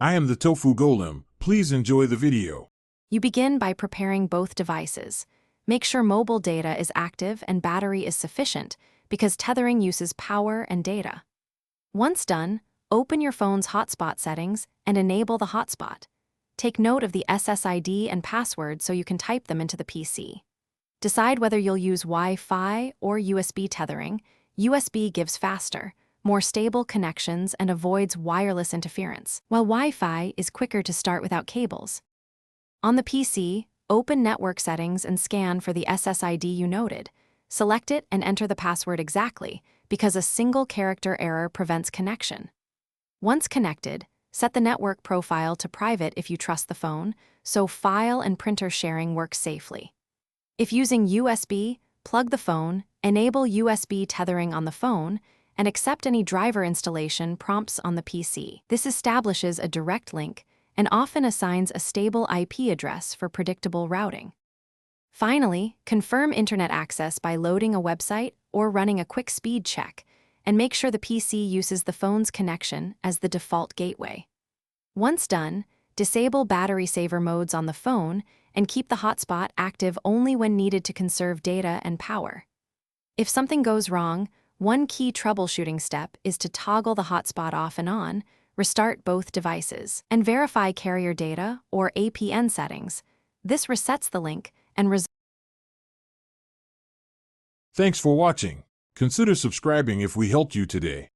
I am the Tofu Golem. Please enjoy the video. You begin by preparing both devices. Make sure mobile data is active and battery is sufficient because tethering uses power and data. Once done, open your phone's hotspot settings and enable the hotspot. Take note of the SSID and password so you can type them into the PC. Decide whether you'll use Wi-Fi or USB tethering. USB gives faster, more stable connections and avoids wireless interference, while Wi-Fi is quicker to start without cables. On the PC, open network settings and scan for the SSID you noted. Select it and enter the password exactly, because a single character error prevents connection. Once connected, set the network profile to private if you trust the phone, so file and printer sharing works safely. If using USB, plug the phone, enable USB tethering on the phone, and accept any driver installation prompts on the PC. This establishes a direct link and often assigns a stable IP address for predictable routing. Finally, confirm internet access by loading a website or running a quick speed check, and make sure the PC uses the phone's connection as the default gateway. Once done, disable battery saver modes on the phone and keep the hotspot active only when needed to conserve data and power. If something goes wrong, one key troubleshooting step is to toggle the hotspot off and on, restart both devices, and verify carrier data or APN settings. This resets the link and Thanks for watching. Consider subscribing if we helped you today.